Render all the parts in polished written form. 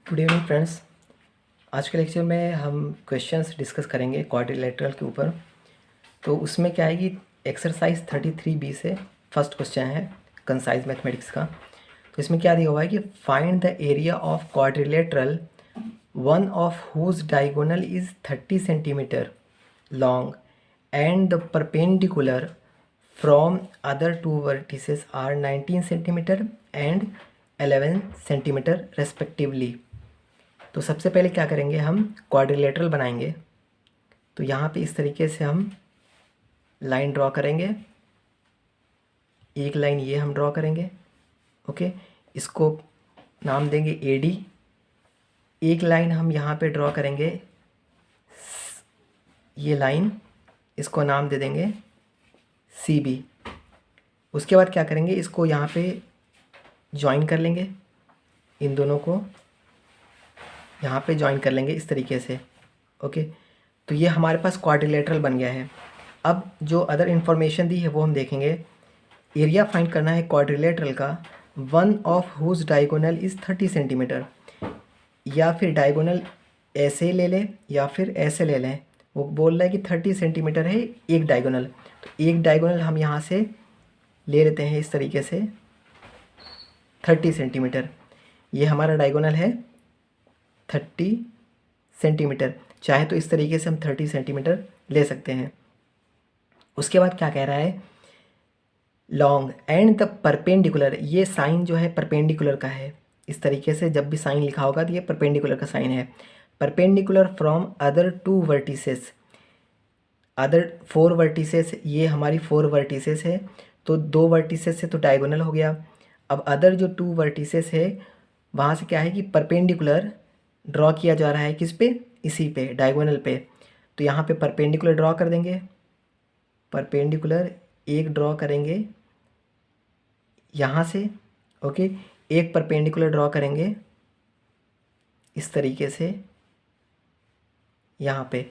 Good evening friends. आज के lecture में हम क्वेश्चंस डिस्कस करेंगे क्वाड्रिलेटरल के ऊपर। तो उसमें क्या है कि एक्सरसाइज 33B से फर्स्ट क्वेश्चन है कंसाइज मैथमेटिक्स का। तो इसमें क्या दिया हुआ है कि find the area of quadrilateral one of whose diagonal is 30 centimetre long and the perpendicular from other two vertices are 19 centimetre and 11 centimetre respectively. तो सबसे पहले क्या करेंगे, हम क्वाड्रिलेटरल बनाएंगे। तो यहाँ पे इस तरीके से हम लाइन ड्रॉ करेंगे। एक लाइन ये हम ड्रॉ करेंगे, ओके। इसको नाम देंगे AD। एक लाइन हम यहाँ पे ड्रॉ करेंगे, ये लाइन, इसको नाम दे देंगे CB। उसके बाद क्या करेंगे, इसको यहाँ पे ज्वाइन कर लेंगे, इन दोनों को यहाँ पे ज्वाइन कर लेंगे इस तरीके से, ओके। तो ये हमारे पास क्वाड्रिलेटरल बन गया है। अब जो अदर इन्फॉर्मेशन दी है वो हम देखेंगे। एरिया फाइंड करना है क्वाड्रिलेटरल का, one of whose diagonal is 30 centimetre. या फिर डायगोनल ऐसे ले लें या फिर ऐसे ले लें। वो बोल रहा है कि 30 सेंटीमीटर है एक डायगोनल। तो एक डायगोनल हम यहाँ से ले लेते हैं इस तरीके से 30 सेंटीमीटर। ये हमारा डायगोनल है 30 सेंटीमीटर। चाहे तो इस तरीके से हम 30 सेंटीमीटर ले सकते हैं। उसके बाद क्या कह रहा है, लॉन्ग एंड द परपेंडिकुलर। ये साइन जो है परपेंडिकुलर का है। इस तरीके से जब भी साइन लिखा होगा तो ये परपेंडिकुलर का साइन है। Perpendicular from other two vertices, other 4 vertices, ये हमारी 4 वर्टिसेस है। तो 2 वर्टिसेस से तो डायगोनल हो गया। अब अदर जो 2 वर्टिसेस है वहाँ से क्या है कि परपेंडिकुलर ड्रॉ किया जा रहा है, किस पे, इसी पे, डायगोनल पे। तो यहाँ पे परपेंडिकुलर ड्रॉ कर देंगे। परपेंडिकुलर एक ड्रॉ करेंगे यहाँ से, ओके। एक परपेंडिकुलर ड्रॉ करेंगे इस तरीके से यहाँ पे।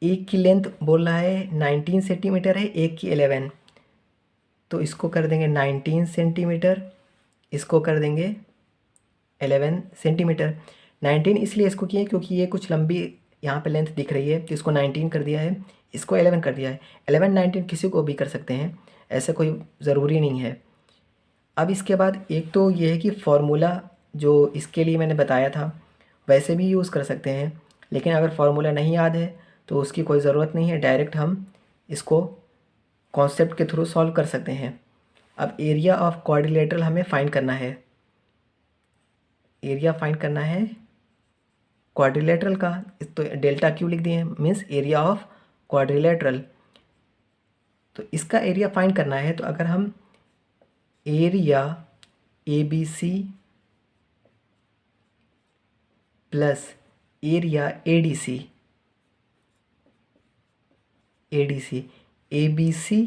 एक की लेंथ बोल रहा है 19 सेंटीमीटर है, एक की 11। तो इसको कर देंगे 19 सेंटीमीटर, इसको कर देंगे 11 सेंटीमीटर। 19 इसलिए इसको किए क्योंकि ये कुछ लंबी यहाँ पे लेंथ दिख रही है, तो इसको 19 कर दिया है, इसको 11 कर दिया है। 11 19 किसी को भी कर सकते हैं, ऐसा कोई ज़रूरी नहीं है। अब इसके बाद एक तो ये है कि फार्मूला जो इसके लिए मैंने बताया था वैसे भी यूज़ कर सकते हैं, लेकिन अगर फार्मूला नहीं याद है तो उसकी कोई ज़रूरत नहीं है, डायरेक्ट हम इसको कॉन्सेप्ट के थ्रू सॉल्व कर सकते हैं। अब एरिया ऑफ क्वाड्रिलेटरल हमें फाइंड करना है। एरिया फाइंड करना है क्वाड्रिलेटरल का, तो डेल्टा क्यू लिख दिए, मीन्स एरिया ऑफ क्वाड्रिलेटरल। तो इसका एरिया फाइंड करना है। तो अगर हम area ABC plus area ADC, ABC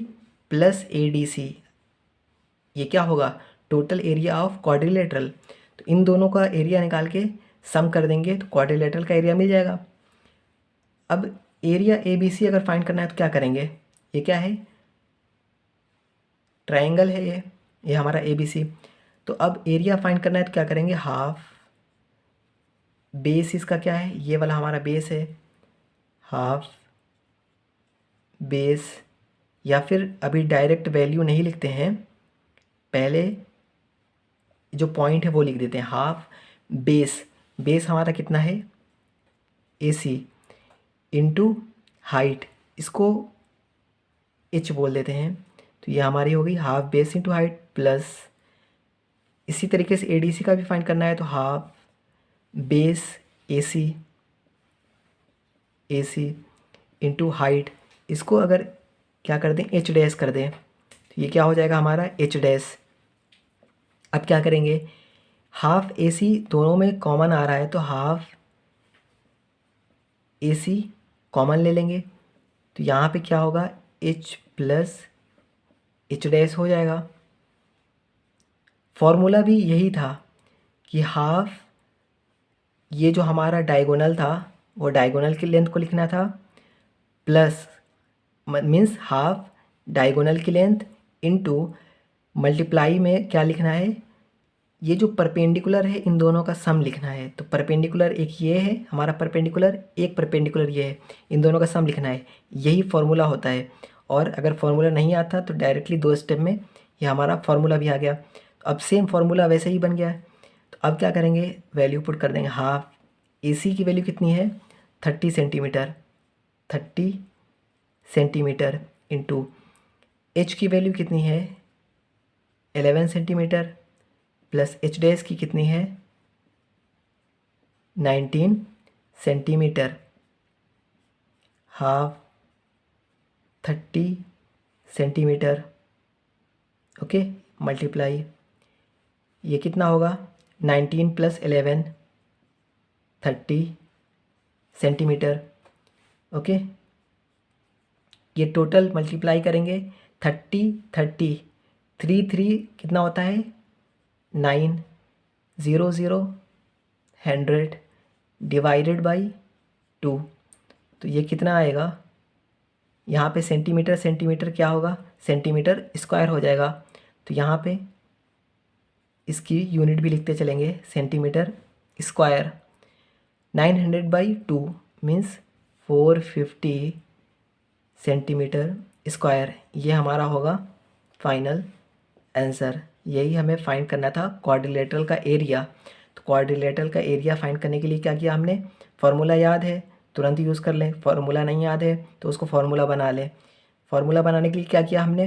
plus ADC, ये क्या होगा, टोटल एरिया ऑफ क्वाड्रिलेटरल। तो इन दोनों का एरिया निकाल के सम कर देंगे तो क्वाड्रिलेटरल का एरिया मिल जाएगा। अब एरिया ABC अगर फाइंड करना है तो क्या करेंगे, ये क्या है, ट्रायंगल है ये हमारा ABC। तो अब एरिया फाइंड करना है तो क्या करेंगे, हाफ बेस इसका क्या है, ये वाला हमारा बेस है, हाफ बेस। या फिर अभी डायरेक्ट वैल्यू नहीं लिखते हैं, पहले जो पॉइंट है वो लिख देते हैं, हाफ बेस। बेस हमारा कितना है, AC इंटू हाइट, इसको H बोल देते हैं। तो ये हमारी हो गई half base into height plus, इसी तरीके से ADC का भी फाइंड करना है तो half base AC into height, इसको अगर क्या कर दें, H डैश कर दें तो ये क्या हो जाएगा हमारा H डैश। अब क्या करेंगे, हाफ AC दोनों में कॉमन आ रहा है तो हाफ AC कॉमन ले लेंगे। तो यहाँ पे क्या होगा, H प्लस H डैश हो जाएगा। फॉर्मूला भी यही था कि हाफ, ये जो हमारा डायगोनल था वो डायगोनल की लेंथ को लिखना था, प्लस मीन्स हाफ डायगोनल की लेंथ इनटू मल्टीप्लाई में क्या लिखना है, ये जो परपेंडिकुलर है इन दोनों का सम लिखना है। तो परपेंडिकुलर एक ये है हमारा परपेंडिकुलर, एक परपेंडिकुलर ये है, इन दोनों का सम लिखना है। यही फॉर्मूला होता है। और अगर फॉर्मूला नहीं आता तो डायरेक्टली 2 स्टेप में ये हमारा फॉर्मूला भी आ गया। तो अब सेम फॉर्मूला वैसे ही बन गया है। तो अब क्या करेंगे, वैल्यू पुट कर देंगे। हाफ AC की वैल्यू कितनी है 30 सेंटीमीटर, 30 सेंटीमीटर इंटू H की वैल्यू कितनी है 11 सेंटीमीटर प्लस H डैश की कितनी है 19 centimetre, half 30 centimetre. Okay, multiply ये कितना होगा 19 प्लस 11 30 सेंटीमीटर। ओके, ये टोटल मल्टीप्लाई करेंगे 30 30 3 3 कितना होता है 9 0 0 100 डिवाइडेड बाई 2। तो ये कितना आएगा, यहाँ पे सेंटीमीटर सेंटीमीटर क्या होगा सेंटीमीटर स्क्वायर हो जाएगा। तो यहाँ पे इसकी यूनिट भी लिखते चलेंगे centimetre square. 900/2 means 450 centimetre square. ये हमारा होगा फाइनल आंसर। यही हमें फाइंड करना था क्वाड्रिलेटरल का एरिया। तो क्वाड्रिलेटरल का एरिया फाइंड करने के लिए क्या किया हमने, फार्मूला याद है तुरंत यूज़ कर लें, फार्मूला नहीं याद है तो उसको फार्मूला बना लें। फार्मूला बनाने के लिए क्या किया हमने,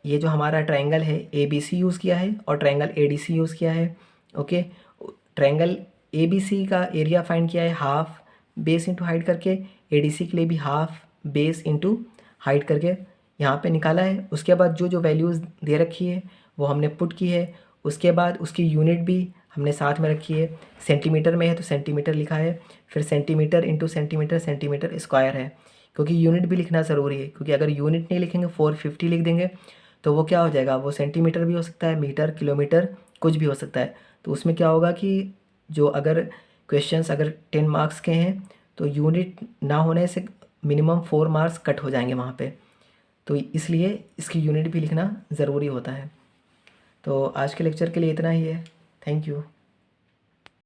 ये जो हमारा ट्रायंगल है ABC यूज़ किया है और ट्रायंगल ADC यूज़ किया है। ओके, ट्रायंगल ABC का एरिया फाइंड किया है हाफ बेस इंटू हाइट करके, ADC के लिए भी हाफ बेस इंटू हाइट करके यहाँ पे निकाला है। उसके बाद जो जो वैल्यूज़ दे रखी है वो हमने पुट की है। उसके बाद उसकी यूनिट भी हमने साथ में रखी है। सेंटीमीटर में है तो सेंटीमीटर लिखा है, फिर centimetre into centimetre centimetre square है, क्योंकि यूनिट भी लिखना ज़रूरी है। क्योंकि अगर यूनिट नहीं लिखेंगे 450 लिख देंगे तो वो क्या हो जाएगा, वो सेंटीमीटर भी हो सकता है, मीटर, किलोमीटर, कुछ भी हो सकता है। तो उसमें क्या होगा कि जो अगर क्वेश्चंस अगर 10 मार्क्स के हैं तो यूनिट ना होने से मिनिमम 4 मार्क्स कट हो जाएंगे वहाँ पे। तो इसलिए इसकी यूनिट भी लिखना ज़रूरी होता है। तो आज के लेक्चर के लिए इतना ही है। Thank you.